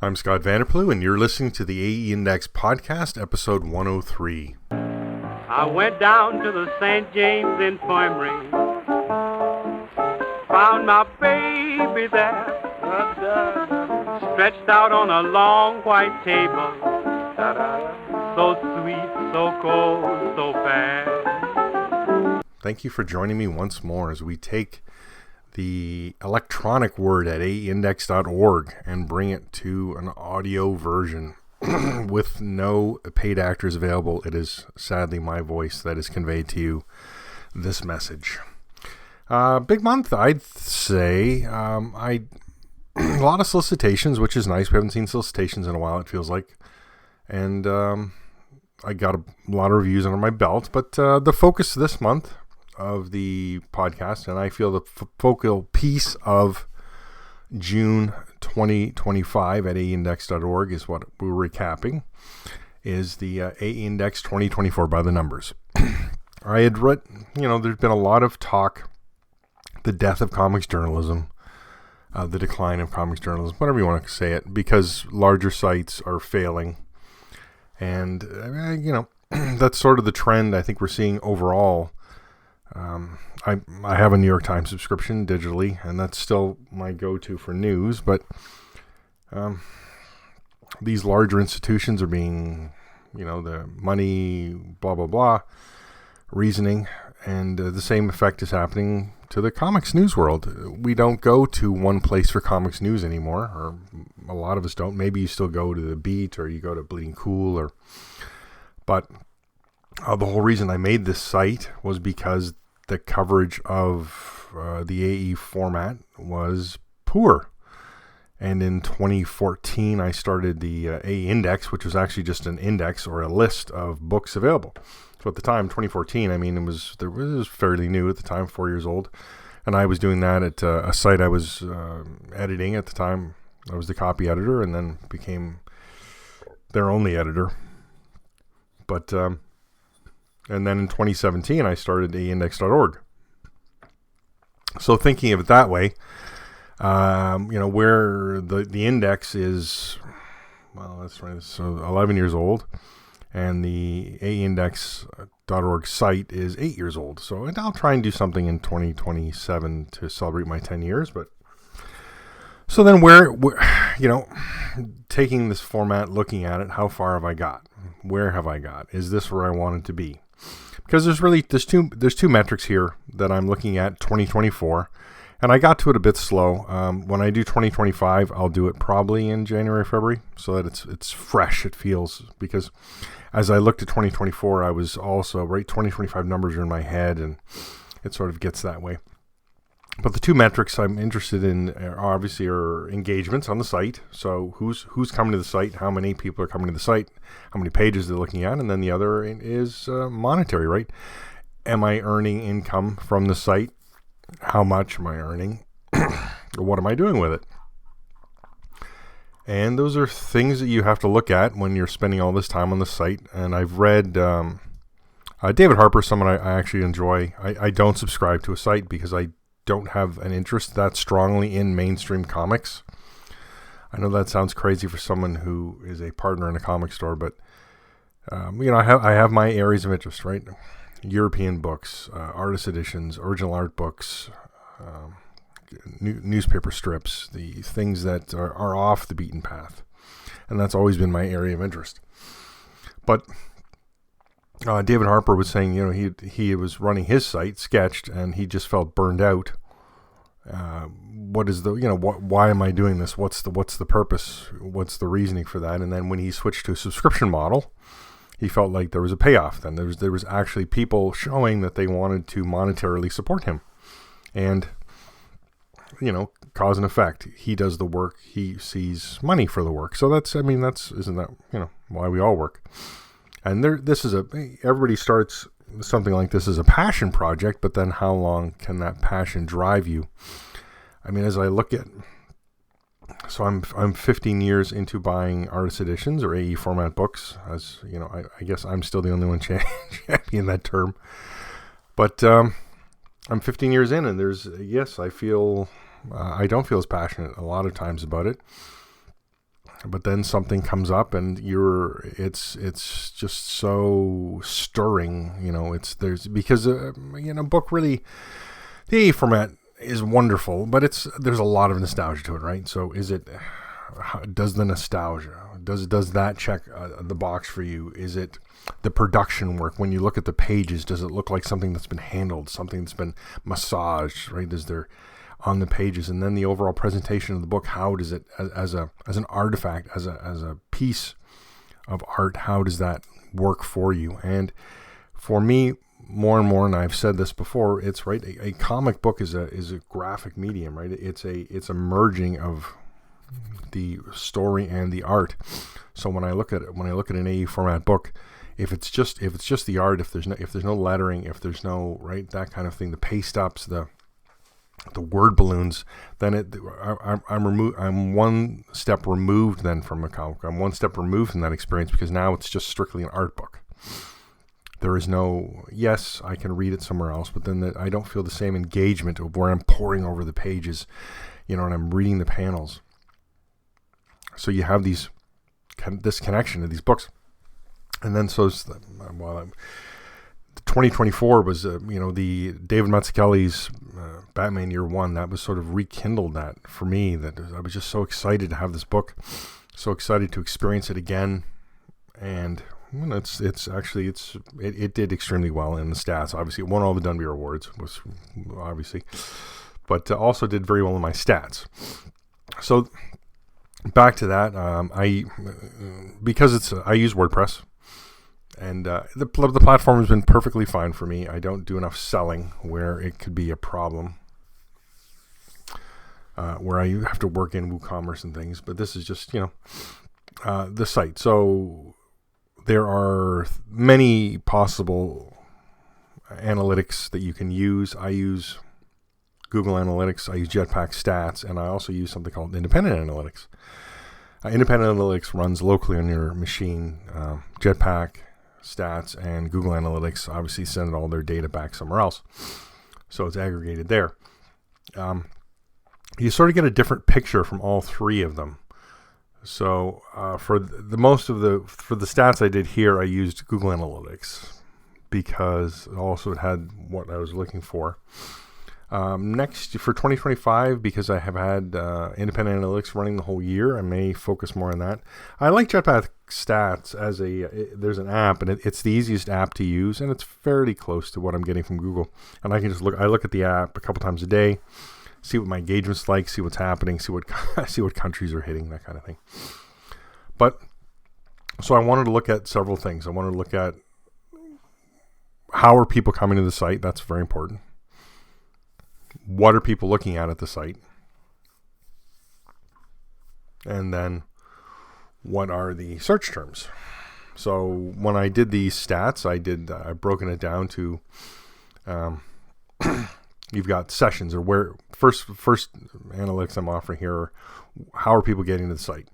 I'm Scott Vanderplu, and you're listening to the AE Index Podcast, episode 103. I went down to the St. James Infirmary, found my baby there, stretched out on a long white table, so sweet, so cold, so fast. Thank you for joining me once more as we take the electronic word at aeindex.org and bring it to an audio version with no paid actors available. It is sadly my voice that is conveyed to you this message. Big month, I'd say. A lot of solicitations, which is nice. We haven't seen solicitations in a while, it feels like. And I got a lot of reviews under my belt. But the focus this month of the podcast, and I feel the focal piece of June 2025 at aeindex.org is what we're recapping, is the AE Index 2024 by the numbers. I had read, there's been a lot of talk, the death of comics journalism, the decline of comics journalism, whatever you want to say it, because larger sites are failing. And, that's sort of the trend I think we're seeing overall. I have a New York Times subscription digitally, and that's still my go-to for news, but these larger institutions are being, the money, blah, blah, blah, reasoning, and the same effect is happening to the comics news world. We don't go to one place for comics news anymore, or a lot of us don't. Maybe you still go to The Beat, or you go to Bleeding Cool, but the whole reason I made this site was because the coverage of the AE format was poor. And in 2014, I started the AE Index, which was actually just an index or a list of books available. So at the time, 2014, it was fairly new at the time, 4 years old. And I was doing that at a site I was editing at the time. I was the copy editor and then became their only editor. But and then in 2017, I started aeindex.org. So thinking of it that way, where the index is, well, that's right, so 11 years old, and the aeindex.org site is 8 years old. So I'll try and do something in 2027 to celebrate my 10 years. But so then where taking this format, looking at it, how far have I got? Where have I got? Is this where I wanted to be? Because there's two metrics here that I'm looking at, 2024, and I got to it a bit slow. When I do 2025, I'll do it probably in January, February, so that it's fresh. It feels, because as I looked at 2024, I was also 2025 numbers are in my head, and it sort of gets that way. But the two metrics I'm interested in are engagements on the site. So who's coming to the site, how many people are coming to the site, how many pages they're looking at, and then the other is monetary, right? Am I earning income from the site? How much am I earning? What am I doing with it? And those are things that you have to look at when you're spending all this time on the site. And I've read David Harper, someone I actually enjoy. I don't subscribe to a site because I don't have an interest that strongly in mainstream comics. I know that sounds crazy for someone who is a partner in a comic store, but I have my areas of interest, right? European books, artist editions, original art books, newspaper strips, the things that are off the beaten path, and that's always been my area of interest. But David Harper was saying, he was running his site, Sketched, and he just felt burned out. What is why am I doing this? What's the purpose? What's the reasoning for that? And then when he switched to a subscription model, he felt like there was a payoff. Then there was actually people showing that they wanted to monetarily support him, and cause and effect. He does the work. He sees money for the work. So isn't that why we all work? And everybody starts something like this as a passion project, but then how long can that passion drive you? As I look at, so I'm 15 years into buying artist editions or AE format books. As I guess I'm still the only one champion that term. But I'm 15 years in, and I feel I don't feel as passionate a lot of times about it. But then something comes up, and it's just so stirring, because book really, the AE format is wonderful, but there's a lot of nostalgia to it, right? So does the nostalgia, does that check the box for you? Is it the production work? When you look at the pages, does it look like something that's been handled, something that's been massaged, right? Is there on the pages? And then the overall presentation of the book, how does it, as an artifact, as a piece of art, how does that work for you? And for me, more and more, and I've said this before, it's right. A comic book is a graphic medium, right? It's a merging of the story and the art. So when I look at an AE format book, if it's just the art, if there's no lettering, if there's no, right, that kind of thing, the paste ups, the word balloons, then I'm one step removed then from a comic. I'm one step removed from that experience, because now it's just strictly an art book. There is no, yes, I can read it somewhere else, but then I don't feel the same engagement of where I'm poring over the pages, and I'm reading the panels. So you have this connection to these books. And then 2024 was, the David Mazzucchelli's Batman Year One. That was sort of rekindled that for me. That I was just so excited to have this book, so excited to experience it again, and it did extremely well in the stats. Obviously, it won all the Dunby Awards, but also did very well in my stats. So back to that, I use WordPress. And the platform has been perfectly fine for me. I don't do enough selling where it could be a problem, where I have to work in WooCommerce and things. But this is just, the site. So there are many possible analytics that you can use. I use Google Analytics. I use Jetpack Stats. And I also use something called Independent Analytics. Independent Analytics runs locally on your machine. Jetpack Stats and Google Analytics obviously send all their data back somewhere else, so it's aggregated there. You sort of get a different picture from all three of them. So for the stats I did here, I used Google Analytics because also it had what I was looking for. Next, for 2025, because I have had Independent Analytics running the whole year, I may focus more on that. I like Jetpack Stats there's an app, and it's the easiest app to use, and it's fairly close to what I'm getting from Google. And I can just I look at the app a couple times a day, see what my engagement's like, see what's happening, see what countries are hitting, that kind of thing. But so I wanted to look at several things. I wanted to look at how are people coming to the site. That's very important. What are people looking at the site? And then what are the search terms? So when I did these stats, I've broken it down to, you've got sessions, or where first analytics I'm offering here are how are people getting to the site.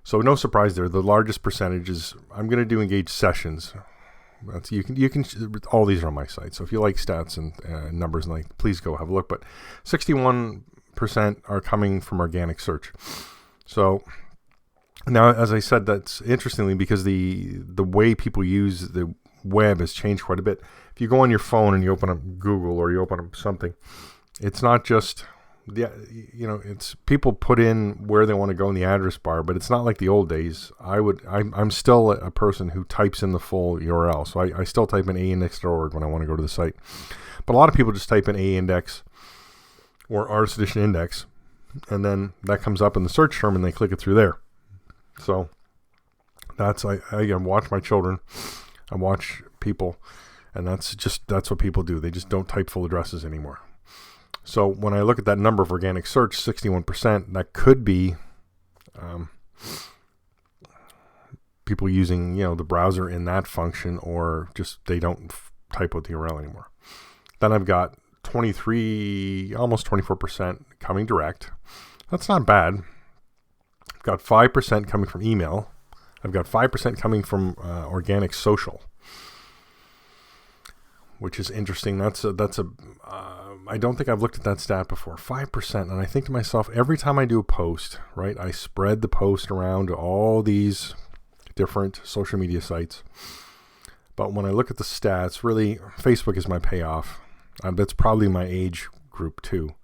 So no surprise there. The largest percentage is, I'm going to do engaged sessions. You can all these are on my site. So if you like stats and numbers, and please go have a look. But 61% are coming from organic search. So now, as I said, that's interestingly because the way people use the web has changed quite a bit. If you go on your phone and you open up Google or you open up something, it's not just it's people put in where they want to go in the address bar, but it's not like the old days. I'm still a person who types in the full URL. So I still type in aindex.org when I want to go to the site. But a lot of people just type in aindex or Artist Edition Index, and then that comes up in the search term and they click it through there. So that's, I watch my children, I watch people, and that's what people do. They just don't type full addresses anymore. So when I look at that number of organic search, 61%, that could be people using, the browser in that function, or just they don't type out the URL anymore. Then I've got 23, almost 24% coming direct. That's not bad. I've got 5% coming from email. I've got 5% coming from organic social. which is interesting. I don't think I've looked at that stat before. 5%, and I think to myself, every time I do a post, right, I spread the post around to all these different social media sites. But when I look at the stats, really, Facebook is my payoff. That's probably my age group too,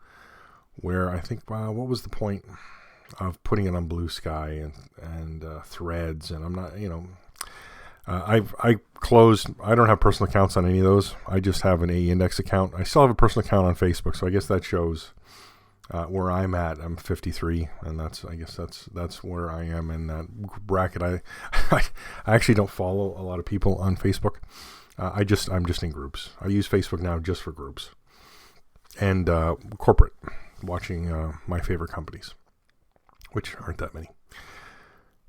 where I think, wow, what was the point of putting it on Blue Sky and Threads? And I'm not, I closed. I don't have personal accounts on any of those. I just have an AE Index account. I still have a personal account on Facebook, so I guess that shows where I'm at. I'm 53, and that's where I am in that bracket. I actually don't follow a lot of people on Facebook. I'm just in groups. I use Facebook now just for groups and corporate, watching my favorite companies, which aren't that many.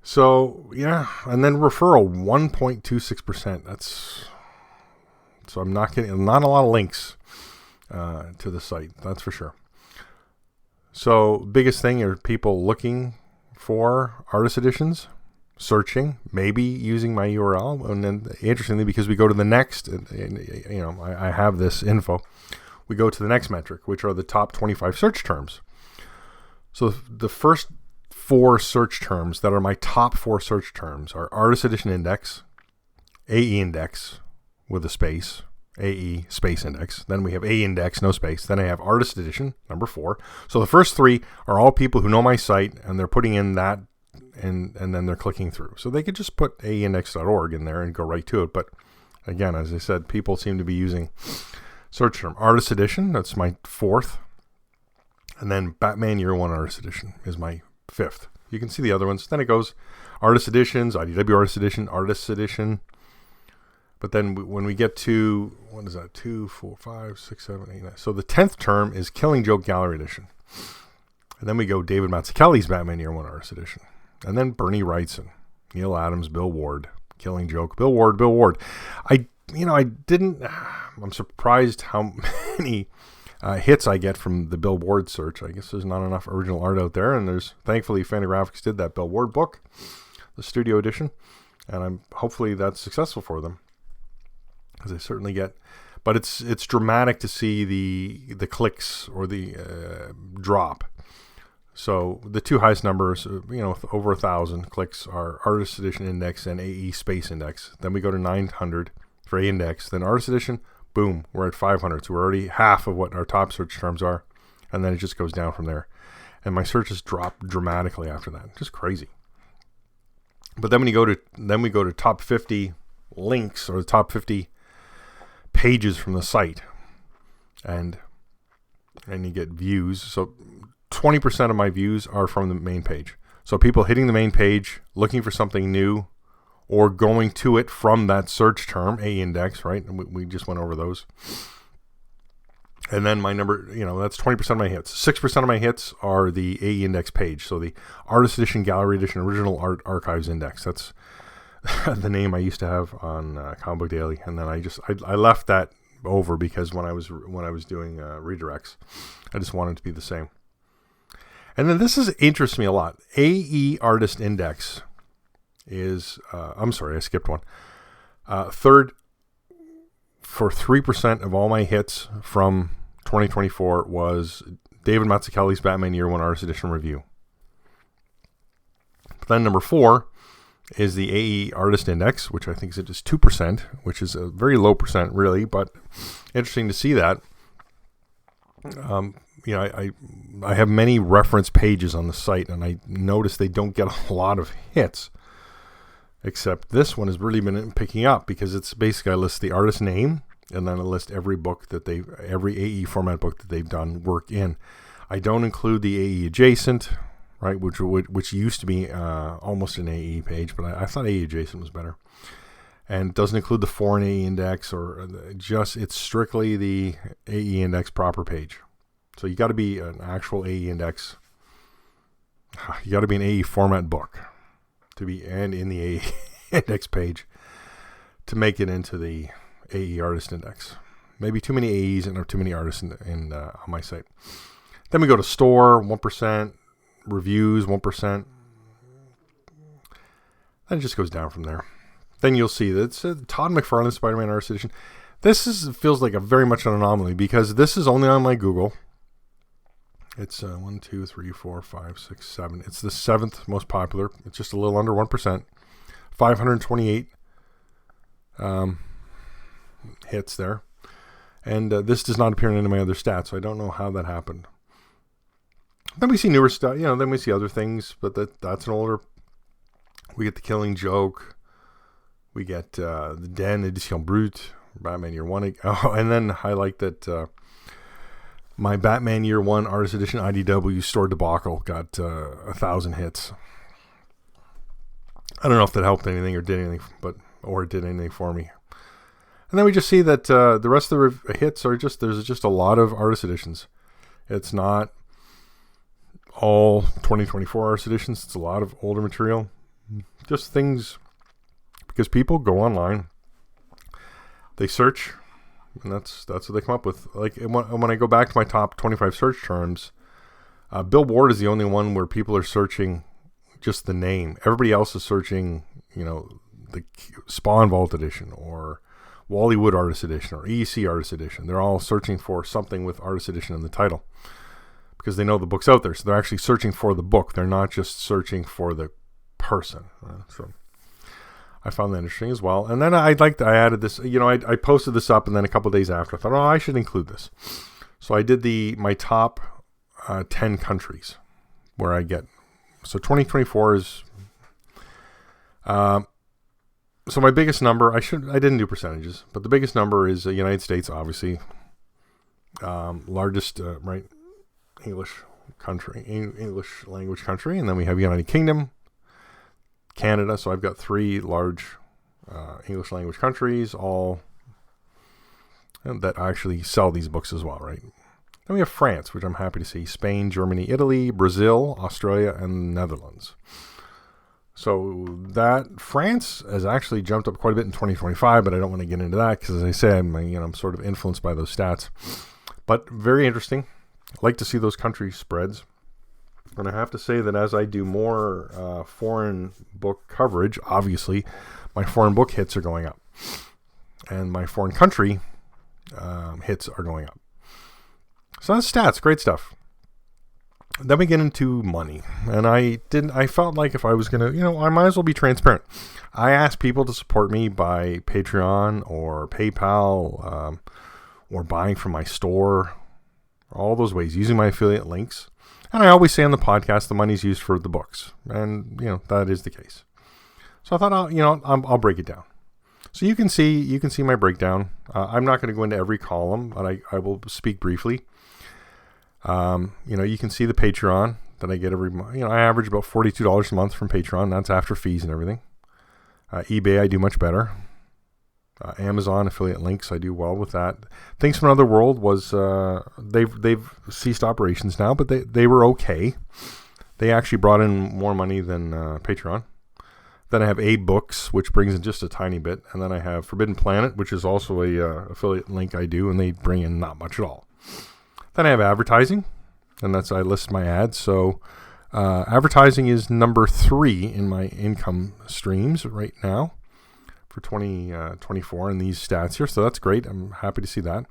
So yeah, and then referral 1.26%. So I'm not getting not a lot of links to the site. That's for sure. So biggest thing are people looking for artist editions, searching, maybe using my URL, and then interestingly, because we go to the next, I have this info. We go to the next metric, which are the top 25 search terms. So the first 4 search terms that are my top 4 search terms are Artist Edition Index, AE Index with a space, AE space index. Then we have AE Index, no space. Then I have Artist Edition, number 4. So the first 3 are all people who know my site, and they're putting in that, and then they're clicking through. So they could just put aeindex.org in there and go right to it. But again, as I said, people seem to be using search term Artist Edition. That's my 4th. And then Batman Year 1 Artist Edition is my 5th. You can see the other ones. Then it goes Artist Editions, IDW Artist Edition, Artist Edition. But then when we get to, what is that, 2, 4, 5, 6, 7, 8, 9. So the 10th term is Killing Joke Gallery Edition. And then we go David Mazzucchelli's Batman Year 1 Artist Edition. And then Bernie Wrightson, Neil Adams, Bill Ward, Killing Joke, Bill Ward. I'm surprised how many hits I get from the Bill Ward search. I guess there's not enough original art out there, and thankfully Fantagraphics did that Bill Ward book, the studio edition, and hopefully that's successful for them, because they certainly get. But it's dramatic to see the clicks or the drop. So the 2 highest numbers, over 1,000 clicks are Artist Edition Index and AE Space Index. Then we go to 900 for A Index. Then Artist Edition, boom, we're at 500. So we're already half of what our top search terms are. And then it just goes down from there. And my searches drop dramatically after that. Just crazy. But then we go to top 50 links, or the top 50 pages from the site. And you get views. So 20% of my views are from the main page. So people hitting the main page, looking for something new, or going to it from that search term, A Index, right? And we just went over those. And then my number, that's 20% of my hits. 6% of my hits are the AE Index page. So the Artist Edition, Gallery Edition, Original Art Archives Index. That's the name I used to have on Comic Book Daily. And then I left that over because when I was doing redirects, I just wanted it to be the same. And then this interests me a lot. AE Artist Index is, I'm sorry, I skipped one. Third, for 3% of all my hits from 2024 was David Mazzucchelli's Batman Year 1 Artist Edition review. But then number 4 is the AE Artist Index, which I think is just 2%, which is a very low percent, really, but interesting to see that. I have many reference pages on the site, and I notice they don't get a lot of hits. Except this one has really been picking up, because it's basically I list the artist name, and then I list every AE format book that they've done work in. I don't include the AE adjacent, right, which used to be almost an AE page, but I thought AE adjacent was better. And it doesn't include the foreign AE index, or it's strictly the AE index proper page. So you got to be an actual AE index. You got to be an AE format book and in the AE index page to make it into the AE artist index. Maybe too many AEs and too many artists on my site. Then we go to store, 1%, reviews, 1%. Then it just goes down from there. Then you'll see that it's Todd McFarlane Spider-Man Artist Edition. feels like a very much an anomaly because this is only on my Google. It's 1, 2, 3, 4, 5, 6, 7. It's the 7th most popular. It's just a little under 1%. 528 hits there. And this does not appear in any of my other stats, so I don't know how that happened. Then we see newer stuff, then we see other things, but that's an older. We get The Killing Joke. We get The Den Edition Brute, Batman Year 1. Oh, and then I like that my Batman Year 1 Artist Edition IDW Store Debacle got 1,000 hits. I don't know if that helped anything or did anything, or it did anything for me. And then we just see that the rest of the hits are there's just a lot of artist editions. It's not all 2024 artist editions. It's a lot of older material. Just things, because people go online, they search, and that's what they come up with. Like when I go back to my top 25 search terms, Bill Ward is the only one where people are searching just the name. Everybody else is searching, the Spawn Vault Edition or Wally Wood Artist Edition or EC Artist Edition. They're all searching for something with Artist Edition in the title because they know the book's out there. So they're actually searching for the book. They're not just searching for the person. So I found that interesting as well. And then I added this, I posted this up, and then a couple of days after I thought, I should include this. So I did my top 10 countries where I get. So 2024 is, so my biggest number, I didn't do percentages, but the biggest number is United States, obviously, largest, right, English language country. And then we have United Kingdom, Canada. So I've got 3 large English language countries, all that actually sell these books as well, right? Then we have France, which I'm happy to see, Spain, Germany, Italy, Brazil, Australia, and Netherlands. So that France has actually jumped up quite a bit in 2025, but I don't want to get into that because, as I said, I'm sort of influenced by those stats. But very interesting. I like to see those country spreads. And I have to say that as I do more foreign book coverage, obviously, my foreign book hits are going up. And my foreign country hits are going up. So that's stats, great stuff. Then we get into money. And I felt like if I was going to, I might as well be transparent. I asked people to support me by Patreon or PayPal or buying from my store. All those ways, using my affiliate links. And I always say on the podcast, the money's used for the books. And, that is the case. So I thought, I'll break it down. So you can see my breakdown. I'm not going to go into every column, but I will speak briefly. You can see the Patreon that I get every month. I average about $42 a month from Patreon. That's after fees and everything. eBay, I do much better. Amazon affiliate links, I do well with that. Things from Another World was they've ceased operations now, but they were okay. They actually brought in more money than Patreon. Then I have Abe Books, which brings in just a tiny bit, and then I have Forbidden Planet, which is also a affiliate link I do, and they bring in not much at all. Then I have advertising, and I list my ads. So advertising is number 3 in my income streams right now for 2024 in these stats here. So that's great. I'm happy to see that.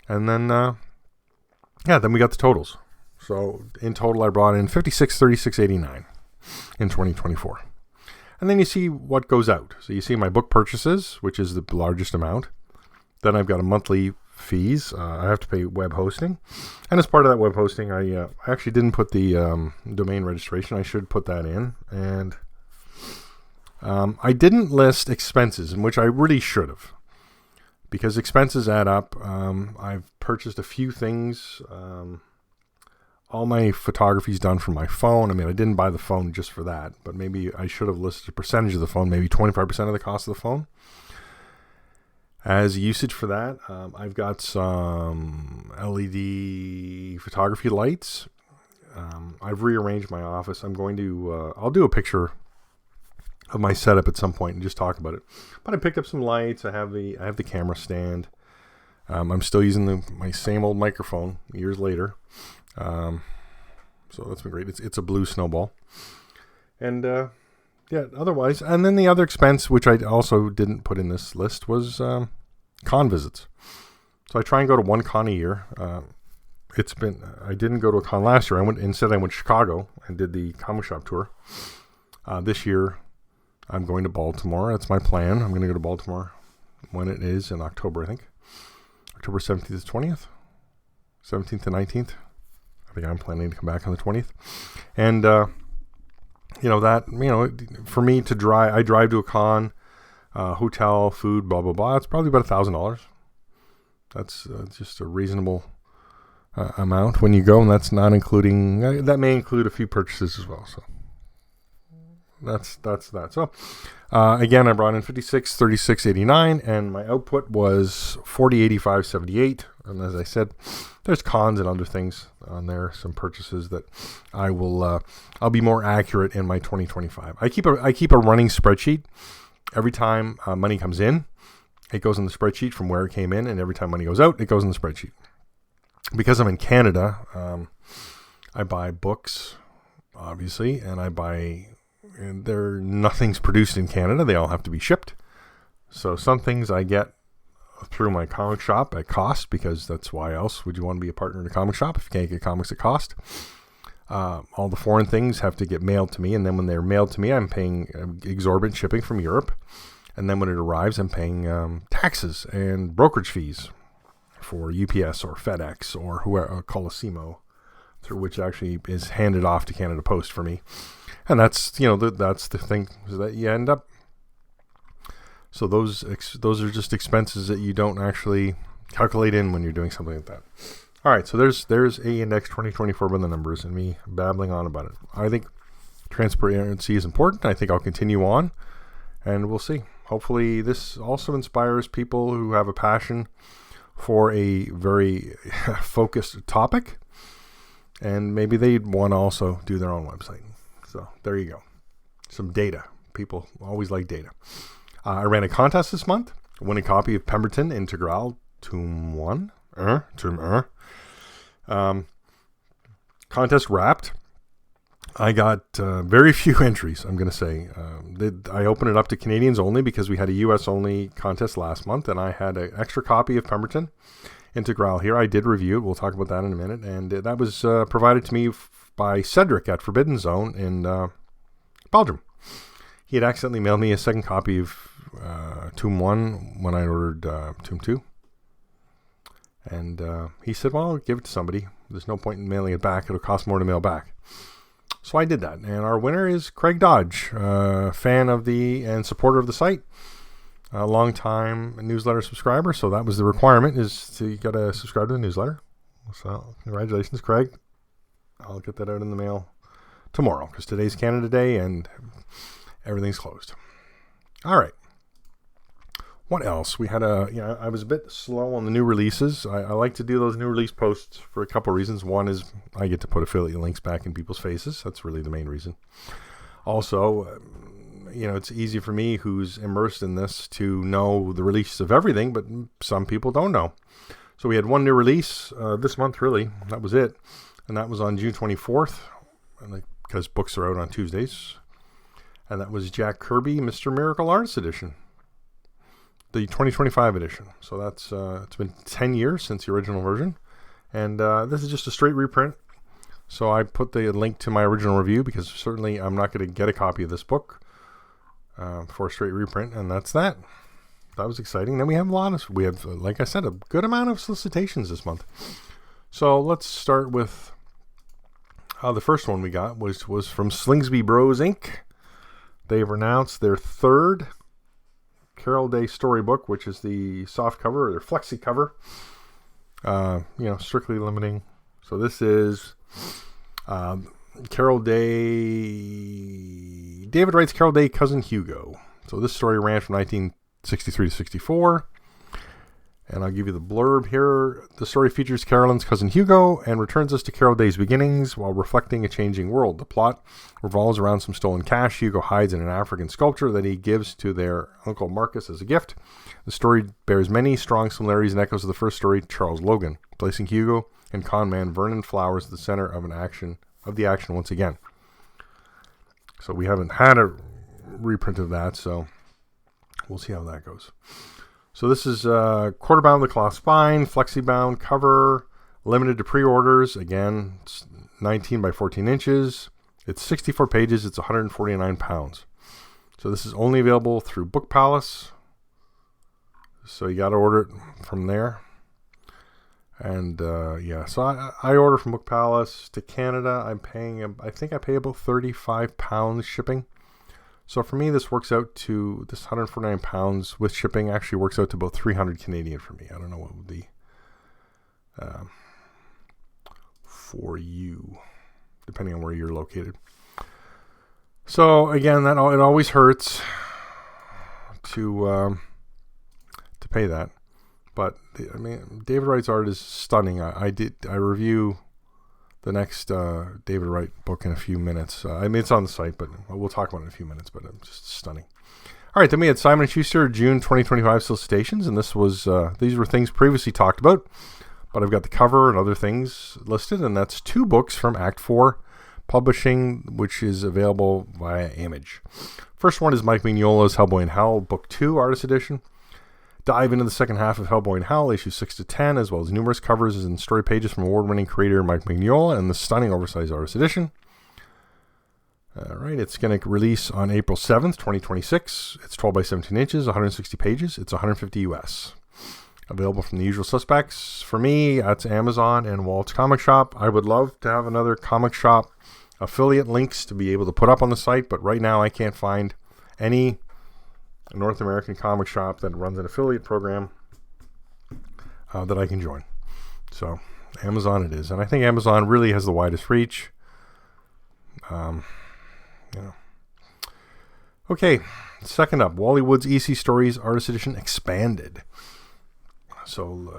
And then, then we got the totals. So in total, I brought in $56.36.89 in 2024. And then you see what goes out. So you see my book purchases, which is the largest amount. Then I've got a monthly fees. I have to pay web hosting. And as part of that web hosting, I actually didn't put the domain registration. I should put that in. And I didn't list expenses, in which I really should have. Because expenses add up. I've purchased a few things. All my photography is done from my phone. I didn't buy the phone just for that. But maybe I should have listed a percentage of the phone. Maybe 25% of the cost of the phone. As usage for that, I've got some LED photography lights. I've rearranged my office. I'm going to, I'll do a picture of my setup at some point and just talk about it. But I picked up some lights. I have the camera stand. I'm still using my same old microphone years later. So that's been great. It's a blue Snowball. And, otherwise. And then the other expense, which I also didn't put in this list, was, con visits. So I try and go to one con a year. I didn't go to a con last year. I went to Chicago and did the comic shop tour. This year, I'm going to Baltimore. That's my plan. I'm going to go to Baltimore when it is in October, I think. October 17th to 20th. 17th to 19th. I think I'm planning to come back on the 20th. And, for me to drive, I drive to a con, hotel, food, blah, blah, blah. It's probably about $1,000. That's just a reasonable amount when you go, and that's not including, that may include a few purchases as well. So that's that. So again, I brought in 56, 36, 89, and my output was 40, 85, 78. And as I said, there's cons and other things on there, some purchases that I will, I'll be more accurate in my 2025. I keep a running spreadsheet. Every time money comes in, it goes in the spreadsheet from where it came in, and every time money goes out, it goes in the spreadsheet. Because I'm in Canada, I buy books, obviously, and nothing's produced in Canada. They all have to be shipped. So some things I get through my comic shop at cost, because that's why else would you want to be a partner in a comic shop if you can't get comics at cost. All the foreign things have to get mailed to me, and then when they're mailed to me, I'm paying exorbitant shipping from Europe. And then when it arrives, I'm paying taxes and brokerage fees for UPS or FedEx or whoever, Colosimo, through which actually is handed off to Canada Post for me. And that's that's the thing, is that you end up. So those are just expenses that you don't actually calculate in when you're doing something like that. All right, so there's AE Index 2024 by the numbers and me babbling on about it. I think transparency is important. I think I'll continue on, and we'll see. Hopefully this also inspires people who have a passion for a very focused topic, and maybe they'd want to also do their own website. So there you go. Some data. People always like data. I ran a contest this month. Won a copy of Pemberton Integral Tome 1. Contest wrapped. I got very few entries, I'm going to say. I opened it up to Canadians only because we had a US only contest last month, and I had an extra copy of Pemberton Integral here. I did review it. We'll talk about that in a minute. And that was provided to me by Cedric at Forbidden Zone in Belgium. He had accidentally mailed me a second copy of Tome 1 when I ordered Tome 2. And he said, well, give it to somebody. There's no point in mailing it back. It'll cost more to mail back. So I did that. And our winner is Craig Dodge, fan of and supporter of the site. A long-time newsletter subscriber. So that was the requirement, is you got to subscribe to the newsletter. So congratulations, Craig. I'll get that out in the mail tomorrow, because today's Canada Day and everything's closed. All right. What else? We had I was a bit slow on the new releases. I like to do those new release posts for a couple reasons. One is I get to put affiliate links back in people's faces. That's really the main reason. Also, it's easy for me, who's immersed in this, to know the release of everything, but some people don't know. So we had one new release this month, really. That was it. And that was on June 24th, because books are out on Tuesdays. And that was Jack Kirby, Mr. Miracle Artist Edition. The 2025 edition. So that's it's been 10 years since the original version, and this is just a straight reprint. So I put the link to my original review, because certainly I'm not going to get a copy of this book for a straight reprint, and that's that. That was exciting. Then we have like I said, a good amount of solicitations this month. So let's start with the first one we got was from Slingsby Bros Inc. They've announced their third Carol Day storybook, which is the soft cover, or their flexi cover. Strictly limiting. So this is Carol Day. David writes Carol Day, Cousin Hugo. So this story ran from 1963 to 64. And I'll give you the blurb here. The story features Carolyn's cousin Hugo and returns us to Carol Day's beginnings while reflecting a changing world. The plot revolves around some stolen cash Hugo hides in an African sculpture that he gives to their Uncle Marcus as a gift. The story bears many strong similarities and echoes of the first story, Charles Logan, placing Hugo and conman Vernon Flowers at the center of the action once again. So we haven't had a reprint of that, so we'll see how that goes. So this is quarter-bound with cloth spine, flexi-bound cover, limited to pre-orders. Again, it's 19 by 14 inches. It's 64 pages. It's 149 pounds. So this is only available through Book Palace. So you got to order it from there. And so I order from Book Palace to Canada. I'm paying, I think I pay about 35 pounds shipping. So for me, this works out to, this 149 pounds with shipping actually works out to about 300 Canadian for me. I don't know what would be for you, depending on where you're located. So again, it always hurts to pay that. But I mean, David Wright's art is stunning. I review the next David Wright book in a few minutes. I mean, it's on the site, but we'll talk about it in a few minutes. But it's just stunning. All right, then we had Simon & Schuster June 2025 solicitations, and this was these were things previously talked about, but I've got the cover and other things listed, and that's 2 books from Act 4 Publishing, which is available via Image. First one is Mike Mignola's Hellboy in Hell, Book 2, Artist Edition. Dive into the second half of Hellboy in Hell, issues 6 to 10, as well as numerous covers and story pages from award-winning creator Mike Mignola and the stunning oversized Artist Edition. All right, it's going to release on April 7th, 2026. It's 12 by 17 inches, 160 pages. It's $150 US. Available from the usual suspects. For me, that's Amazon and Walt's Comic Shop. I would love to have another comic shop affiliate links to be able to put up on the site, but right now I can't find any North American comic shop that runs an affiliate program that I can join. So Amazon it is, and I think Amazon really has the widest reach. Okay, second up, Wally Wood's EC Stories Artist Edition Expanded. So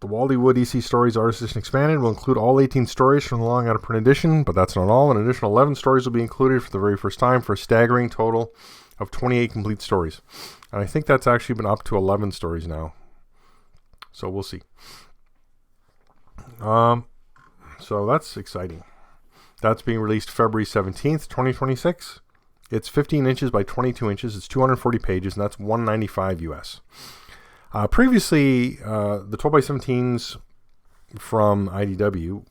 the Wally Wood EC Stories Artist Edition Expanded will include all 18 stories from the long out of print edition, but that's not all. An additional 11 stories will be included for the very first time for a staggering total of 28 complete stories. And I think that's actually been up to 11 stories now. So we'll see. So that's exciting. That's being released February 17th, 2026. It's 15 inches by 22 inches. It's 240 pages, and that's $195 US. Previously, the 12 by 17s from IDW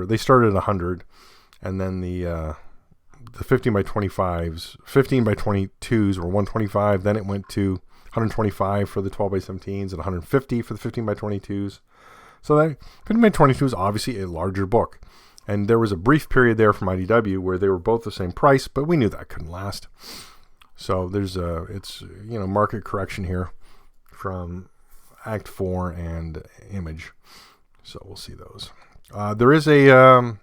they started at 100, and then the 15 by 25s, 15 by 22s were 125. Then it went to 125 for the 12 by 17s and 150 for the 15 by 22s. So that 15 by 22 is obviously a larger book. And there was a brief period there from IDW where they were both the same price, but we knew that couldn't last. So there's it's market correction here from Act 4 and Image. So we'll see those. There is a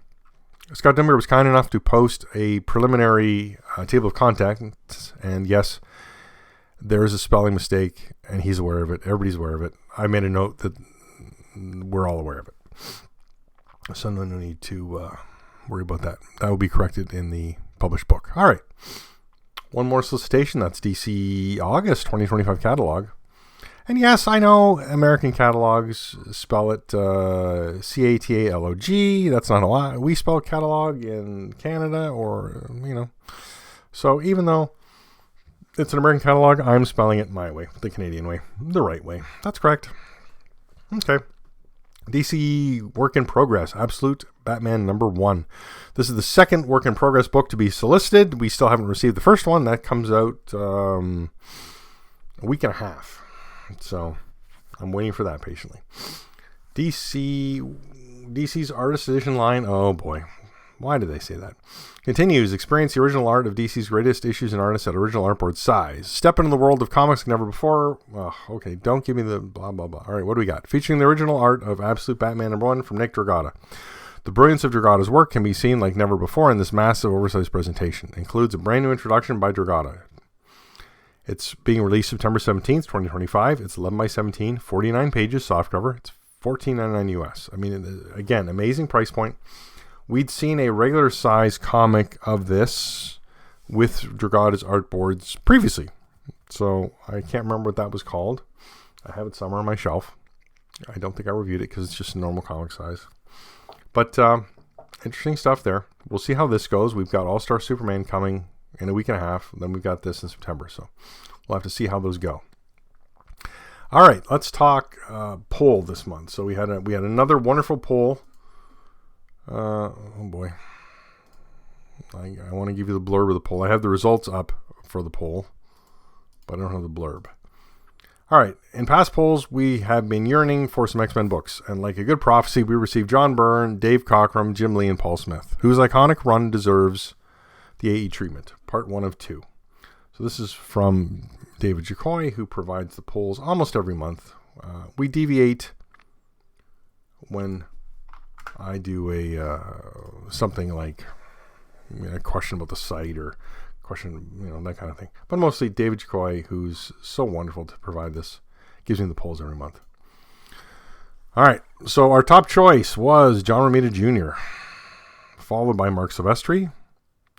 Scott Dimber was kind enough to post a preliminary table of contents, and yes, there is a spelling mistake, and he's aware of it. Everybody's aware of it. I made a note that we're all aware of it. So no need to worry about that. That will be corrected in the published book. All right. One more solicitation. That's DC August 2025 catalog. And yes, I know American catalogs spell it CATALOG. That's not a lot. We spell catalog in Canada So even though it's an American catalog, I'm spelling it my way, the Canadian way, the right way. That's correct. Okay. DC Work in Progress, Absolute Batman #1. This is the second Work in Progress book to be solicited. We still haven't received the first one. That comes out a week and a half. So I'm waiting for that patiently. DC's Artist Edition line. Oh boy. Why did they say that? Continues. Experience the original art of DC's greatest issues and artists at original artboard size. Step into the world of comics like never before. Oh, okay, don't give me the blah, blah, blah. All right, what do we got? Featuring the original art of Absolute Batman #1 from Nick Dragotta. The brilliance of Dragata's work can be seen like never before in this massive, oversized presentation. It includes a brand new introduction by Dragotta. It's being released September 17th, 2025. It's 11 by 17, 49 pages, softcover. It's $14.99 US. I mean, again, amazing price point. We'd seen a regular size comic of this with Dragata's artboards previously. So I can't remember what that was called. I have it somewhere on my shelf. I don't think I reviewed it because it's just a normal comic size. But interesting stuff there. We'll see how this goes. We've got All-Star Superman coming in a week and a half. Then we've got this in September. So we'll have to see how those go. All right, let's talk poll this month. So we had another wonderful poll. Oh boy, I want to give you the blurb of the poll. I have the results up for the poll, but I don't have the blurb. All right, in past polls, we have been yearning for some X-Men books, and like a good prophecy, we received John Byrne, Dave Cockrum, Jim Lee, and Paul Smith, whose iconic run deserves the AE treatment, part 1 of 2. So this is from David Jacoy, who provides the polls almost every month. We deviate when I do something like a question about the site or question, that kind of thing. But mostly David Jacoy, who's so wonderful to provide this, gives me the polls every month. All right, so our top choice was John Romita Jr., followed by Mark Silvestri.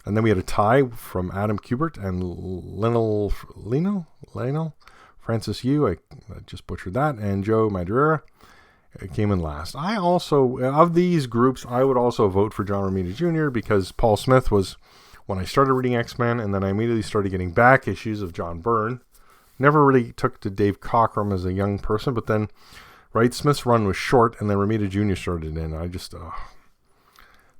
And then we had a tie from Adam Kubert and Lionel Francis Yu. I just butchered that. And Joe Madureira came in last. I also, of these groups, I would also vote for John Romita Jr. because Paul Smith was when I started reading X-Men, and then I immediately started getting back issues of John Byrne. Never really took to Dave Cockrum as a young person, but then, right, Smith's run was short, and then Romita Jr. started in. I just...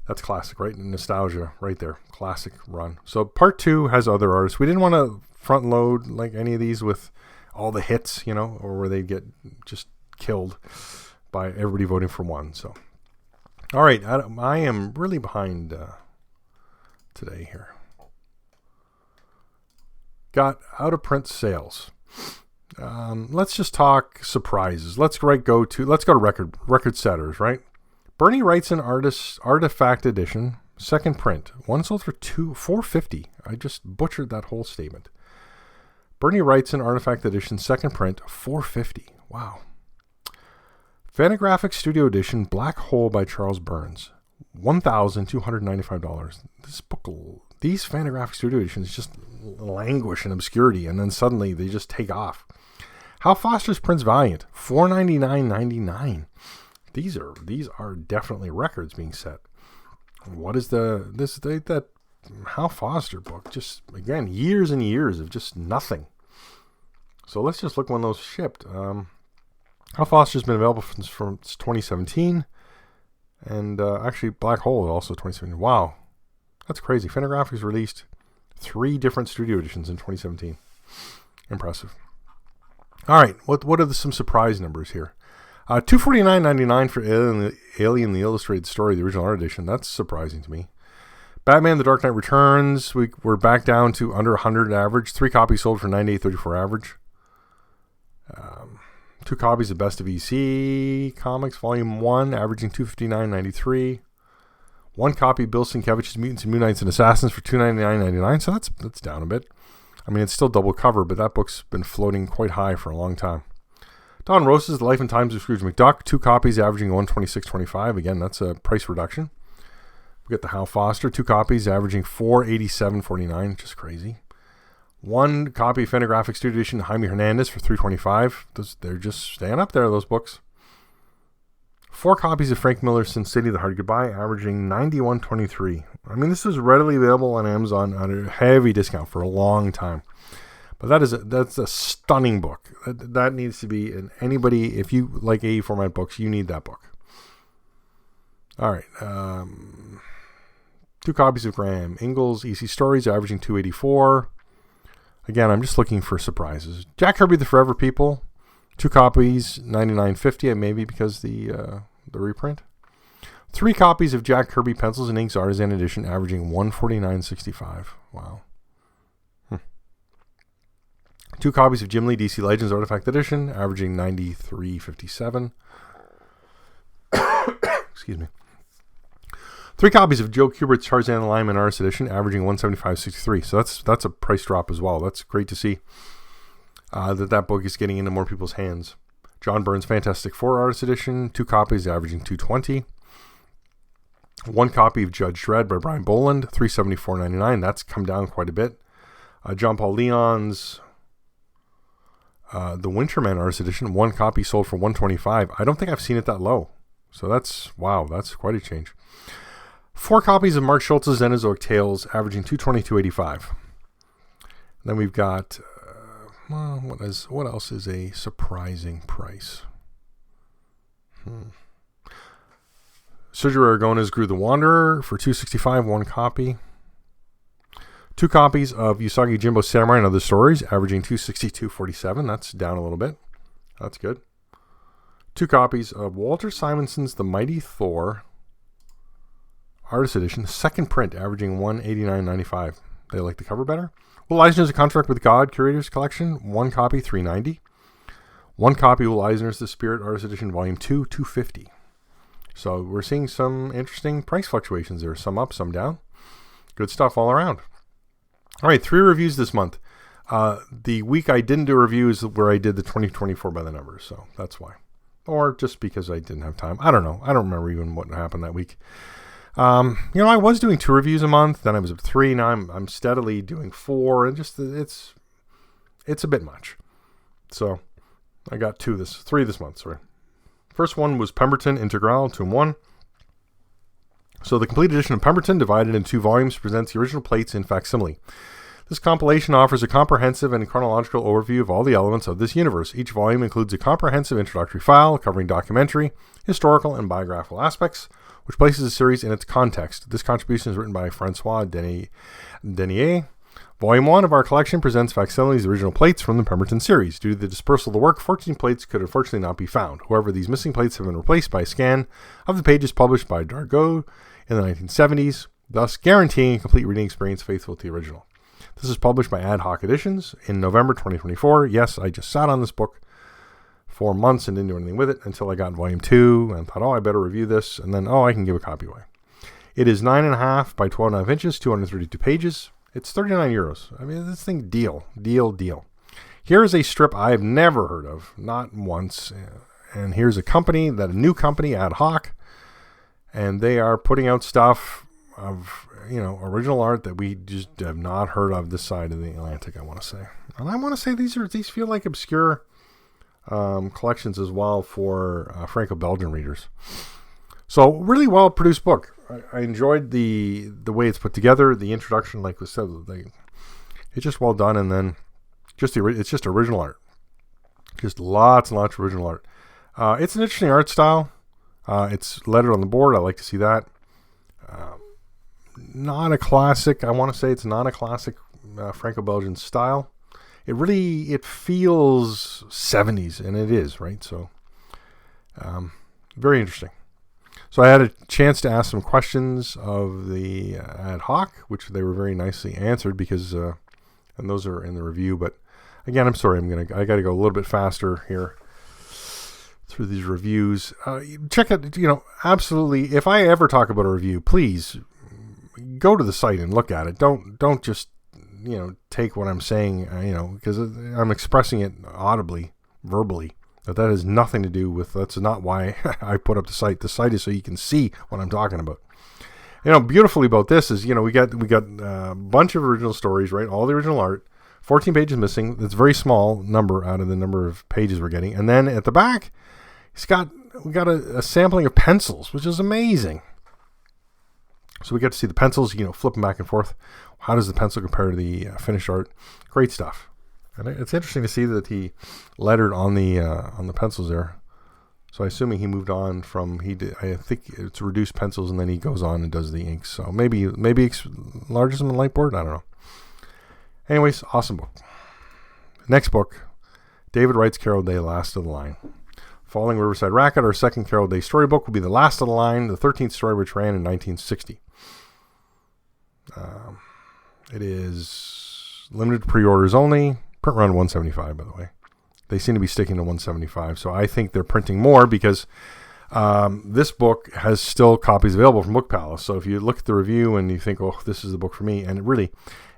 that's classic, right? Nostalgia right there. Classic run. So part 2 has other artists. We didn't want to front load like any of these with all the hits, or where they'd get just killed by everybody voting for one. So, all right. I am really behind today here. Got out of print sales. Let's just talk surprises. Let's go to record setters, right? Bernie Wrightson Artifact Edition, second print. One sold for $450. I just butchered that whole statement. Bernie Wrightson Artifact Edition, second print, $450. Wow. Fantagraphics Studio Edition, Black Hole by Charles Burns, $1,295. These Fantagraphics Studio Editions just languish in obscurity, and then suddenly they just take off. Hal Foster's Prince Valiant, $499.99. These are definitely records being set. What is that Hal Foster book? Just, again, years and years of just nothing. So let's just look when those shipped. Hal Foster's been available since 2017. And actually, Black Hole is also 2017. Wow. That's crazy. Fantagraphics released 3 different studio editions in 2017. Impressive. All right. What are some surprise numbers here? $249.99 for Alien the Illustrated Story, the original art edition. That's surprising to me. Batman The Dark Knight Returns. We're back down to under 100 average. 3 copies sold for $98.34 average. 2 copies of Best of EC Comics, Volume 1, averaging $259.93. 1 copy of Bill Sienkiewicz's Mutants and Moon Knights and Assassins for $299.99. So that's down a bit. I mean, it's still double cover, but that book's been floating quite high for a long time. Don Rose's The Life and Times of Scrooge McDuck, 2 copies averaging $126.25. Again, that's a price reduction. We get the Hal Foster, 2 copies averaging $487.49, just crazy. 1 copy of Fantagraphics Studio Edition Jaime Hernandez for $325. They're just staying up there, those books. 4 copies of Frank Miller's Sin City, The Hard Goodbye, averaging $91.23. I mean, this is readily available on Amazon at a heavy discount for a long time. But that's a stunning book. That needs to be in anybody. If you like AE format books, you need that book. All right. 2 copies of Graham Ingles EC Stories, averaging $284. Again, I'm just looking for surprises. Jack Kirby The Forever People, 2 copies, $99.50. Maybe because the reprint. 3 copies of Jack Kirby Pencils and Inks Artisan Edition, averaging $149.65. Wow. 2 copies of Jim Lee DC Legends Artifact Edition, averaging $93.57. Excuse me. 3 copies of Joe Kubert's Tarzan the Lion Artist Edition, averaging $175.63. So that's a price drop as well. That's great to see that book is getting into more people's hands. John Byrne's Fantastic Four Artist Edition, 2 copies, averaging $220. 1 copy of Judge Dredd by Brian Boland, $374.99. That's come down quite a bit. John Paul Leon's The Winterman Artist Edition, 1 copy sold for $125. I don't think I've seen it that low. So that's quite a change. 4 copies of Mark Schultz's Xenozoic Tales, averaging $222.85. Then we've got What else is a surprising price? Sergio Aragona's Gru the Wanderer for $265, one copy. 2 copies of Usagi Jimbo Samurai and Other Stories, averaging $262.47. That's down a little bit. That's good. 2 copies of Walter Simonson's The Mighty Thor, Artist Edition, second print, averaging $189.95. They like the cover better. Will Eisner's A Contract with God, Curators Collection, 1 copy, $390. 1 copy Will Eisner's The Spirit, Artist Edition, Volume 2, $250. So we're seeing some interesting price fluctuations there. Some up, some down. Good stuff all around. All right, 3 reviews this month. The week I didn't do a review is where I did the 2024 by the numbers, so that's why. Or just because I didn't have time. I don't know. I don't remember even what happened that week. I was doing 2 reviews a month, then I was at 3. Now I'm steadily doing 4, and just it's a bit much. So I got 3 this month. Sorry. First one was Pemberton Integral 2-in-1. So the complete edition of Pemberton, divided in 2 volumes, presents the original plates in facsimile. This compilation offers a comprehensive and chronological overview of all the elements of this universe. Each volume includes a comprehensive introductory file covering documentary, historical, and biographical aspects, which places the series in its context. This contribution is written by Francois Denier. Volume 1 of our collection presents facsimiles of the original plates from the Pemberton series. Due to the dispersal of the work, 14 plates could unfortunately not be found. However, these missing plates have been replaced by a scan of the pages published by Dargaud in the 1970s, thus guaranteeing a complete reading experience faithful to the original. This is published by Ad Hoc Editions in November 2024. Yes, I just sat on this book for months and didn't do anything with it until I got Volume 2 and thought, I better review this, and then, I can give a copy away. It is 9.5 by 12.5 inches, 232 pages. It's €39. I mean, this thing, deal. Here is a strip I've never heard of, not once. And here's a new company, Ad Hoc, and they are putting out stuff of, original art that we just have not heard of this side of the Atlantic, I want to say. And I want to say these feel like obscure collections as well for Franco-Belgian readers. So, really well-produced book. I enjoyed the way it's put together. The introduction, like we said, it's just well done, and then it's just original art. Just lots and lots of original art. It's an interesting art style. It's lettered on the board. I like to see that. Not a classic. I want to say it's not a classic Franco-Belgian style. It feels 70s, and it is, right? So, very interesting. So I had a chance to ask some questions of the Ad Hoc, which they were very nicely answered because, and those are in the review. But again, I'm sorry, I got to go a little bit faster here through these reviews. Check it, absolutely. If I ever talk about a review, please go to the site and look at it. Don't just, take what I'm saying, because I'm expressing it audibly, verbally. But that has nothing to do with, that's not why I put up the site. The site is so you can see what I'm talking about. Beautifully about this is, we got a bunch of original stories, right? All the original art, 14 pages missing. That's a very small number out of the number of pages we're getting. And then at the back, we got a sampling of pencils, which is amazing. So we get to see the pencils, flipping back and forth. How does the pencil compare to the finished art? Great stuff. And it's interesting to see that he lettered on the pencils there. So I'm assuming he moved on from I think it's reduced pencils, and then he goes on and does the inks. So maybe it's larger than Lightboard. I don't know. Anyways, awesome book. Next book, David Wright's Carol Day, Last of the Line. Following Riverside Racket, our second Carol Day storybook will be The Last of the Line, the 13th story, which ran in 1960. It is limited pre-orders only. Print run 175, by the way. They seem to be sticking to 175, so I think they're printing more because this book has still copies available from Book Palace. So if you look at the review and you think, this is the book for me, and really,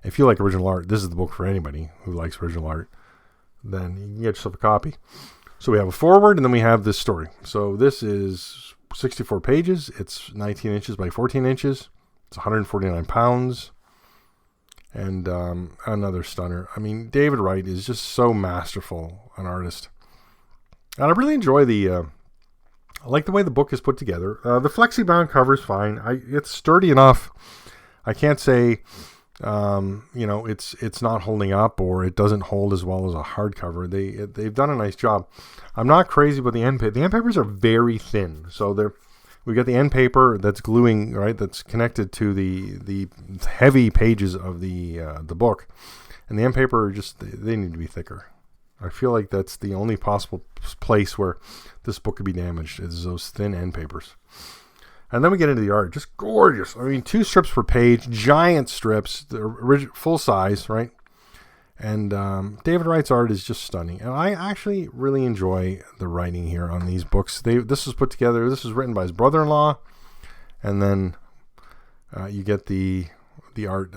if you like original art, this is the book for anybody who likes original art, then you can get yourself a copy. So we have a foreword, and then we have this story. So this is 64 pages. It's 19 inches by 14 inches. It's 149 pounds. And another stunner. I mean, David Wright is just so masterful an artist. And I really enjoy I like the way the book is put together. The flexi-bound cover is fine. It's sturdy enough. I can't say It's not holding up, or it doesn't hold as well as a hardcover. They've done a nice job. I'm not crazy about the end paper. The end papers are very thin, so we've got the end paper that's gluing, right, that's connected to the heavy pages of the book, and the end paper are just, they need to be thicker. I feel like that's the only possible place where this book could be damaged, is those thin end papers. And then we get into the art, just gorgeous. I mean, 2 strips per page, giant strips, the original full size, right? And David Wright's art is just stunning. And I actually really enjoy the writing here on these books. This was put together, this was written by his brother-in-law, and then you get the art.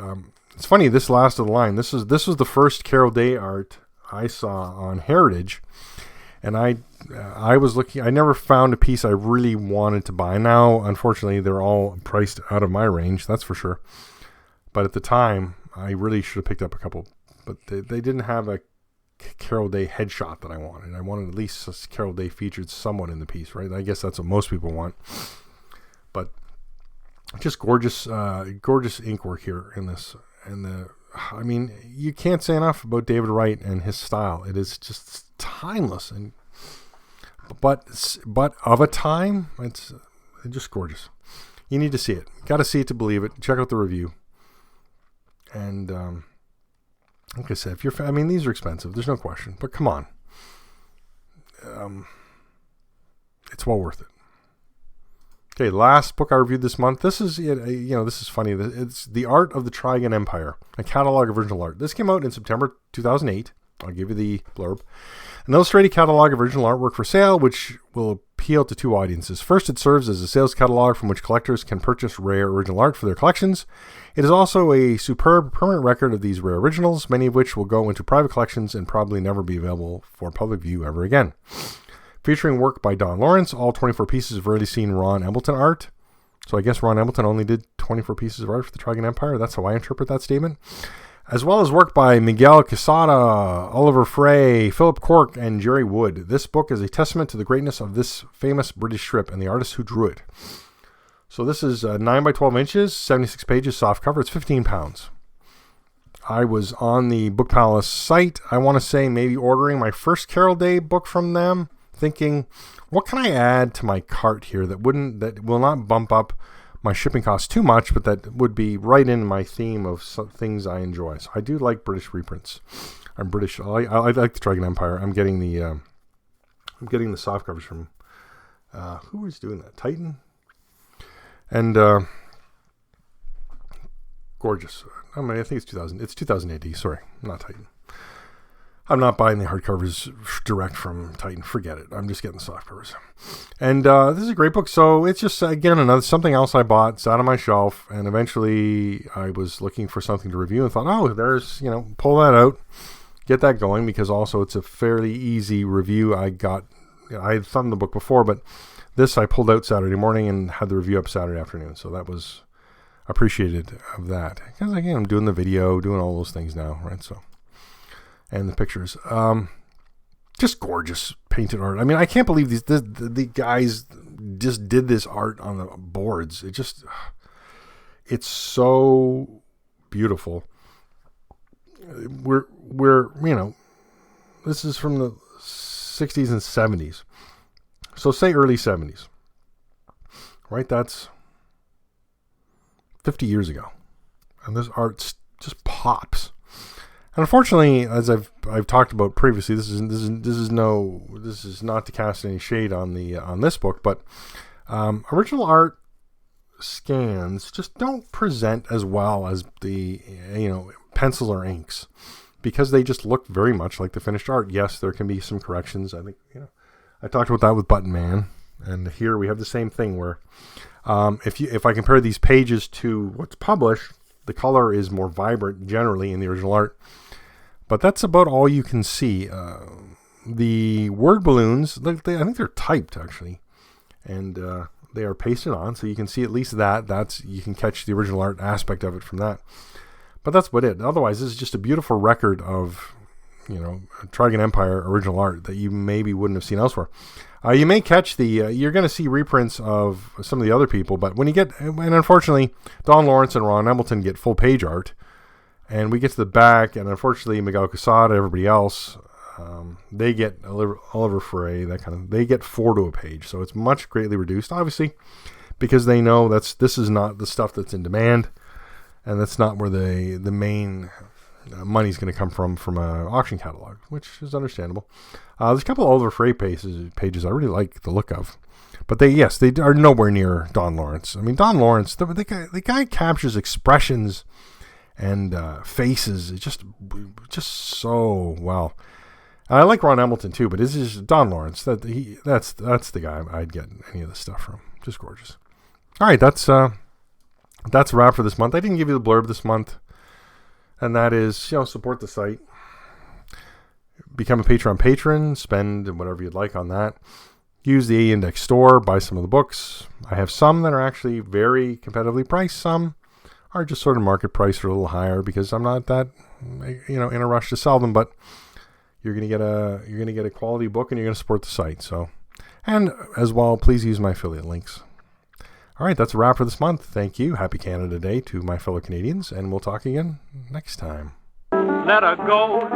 It's funny, this last of the line, this was the first Carol Day art I saw on Heritage, and I was looking. I never found a piece I really wanted to buy. Now, unfortunately, they're all priced out of my range, that's for sure. But at the time, I really should have picked up a couple. But they didn't have a Carol Day headshot that I wanted. I wanted at least Carol Day featured somewhat in the piece, right? I guess that's what most people want. But just gorgeous, gorgeous ink work here in this, and I mean, you can't say enough about David Wright and his style. It is just timeless, but of a time, it's just gorgeous. You need to see it. Got to see it to believe it. Check out the review. And like I said, I mean, these are expensive. There's no question. But come on, it's well worth it. Okay, last book I reviewed this month. This is, this is funny. It's The Art of the Trigun Empire, a catalog of original art. This came out in September 2008. I'll give you the blurb. An illustrated catalog of original artwork for sale, which will appeal to 2 audiences. First, it serves as a sales catalog from which collectors can purchase rare original art for their collections. It is also a superb permanent record of these rare originals, many of which will go into private collections and probably never be available for public view ever again. Featuring work by Don Lawrence, all 24 pieces of rarely seen Ron Embleton art. So I guess Ron Embleton only did 24 pieces of art for the Trigun Empire. That's how I interpret that statement. As well as work by Miguel Quesada, Oliver Frey, Philip Cork, and Jerry Wood. This book is a testament to the greatness of this famous British strip and the artist who drew it. So this is 9 by 12 inches, 76 pages, soft cover. It's £15. I was on the Book Palace site, I want to say maybe ordering my first Carol Day book from them, thinking, what can I add to my cart here that will not bump up my shipping costs too much, but that would be right in my theme of things I enjoy. So I do like British reprints. I'm British. I like the Trigun Empire. I'm getting the soft covers from who is doing that? Titan. And gorgeous. I mean, I think it's 2000. It's 2000 AD. Sorry, not Titan. I'm not buying the hardcovers direct from Titan. Forget it. I'm just getting the soft covers. And this is a great book. So it's just, again, something else I bought, sat on my shelf, and eventually I was looking for something to review and thought, oh, there's, pull that out, get that going, because also it's a fairly easy review. I had thumbed the book before, but this I pulled out Saturday morning and had the review up Saturday afternoon. So that was appreciated of that. Because, again, I'm doing the video, doing all those things now, right? So. And the pictures, just gorgeous painted art. I mean, I can't believe the guys just did this art on the boards. It's so beautiful. We're this is from the 60s and 70s. So say early 70s, right? That's 50 years ago, and this art just pops. And unfortunately, as I've talked about previously, this is not to cast any shade on this book, but original art scans just don't present as well as the pencil or inks, because they just look very much like the finished art. Yes, there can be some corrections. I think I talked about that with Button Man, and here we have the same thing where if I compare these pages to what's published, the color is more vibrant generally in the original art. But that's about all you can see. The word balloons, I think they're typed actually, and they are pasted on, so you can see at least that. You can catch the original art aspect of it from that. But that's about it. Otherwise, this is just a beautiful record of, Trigun Empire original art that you maybe wouldn't have seen elsewhere. You may catch you're going to see reprints of some of the other people, but when you get, and unfortunately, Don Lawrence and Ron Embleton get full page art. And we get to the back, and unfortunately, Miguel Quesada, everybody else, they get Oliver Frey, that kind of. They get 4 to a page, so it's much greatly reduced, obviously, because they know this is not the stuff that's in demand, and that's not where the main money's going to come from an auction catalog, which is understandable. There's a couple of Oliver Frey pages I really like the look of, but they are nowhere near Don Lawrence. I mean, Don Lawrence, the guy captures expressions and faces just so well. I like Ron Hamilton too, but this is Don Lawrence. That's the guy I'd get any of this stuff from. Just gorgeous. All right, that's a wrap for this month. I didn't give you the blurb this month, and that is, support the site. Become a Patreon patron. Spend whatever you'd like on that. Use the A-Index store. Buy some of the books. I have some that are actually very competitively priced. Some are just sort of market price or a little higher because I'm not that in a rush to sell them. But you're gonna get a quality book, and you're gonna support the site. So, and as well, please use my affiliate links. All right, that's a wrap for this month. Thank you. Happy Canada Day to my fellow Canadians, and we'll talk again next time. Let her go,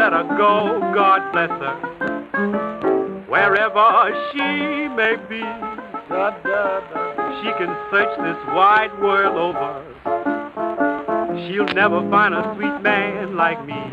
God bless her. Wherever she may be, she can search this wide world over. She'll never find a sweet man like me.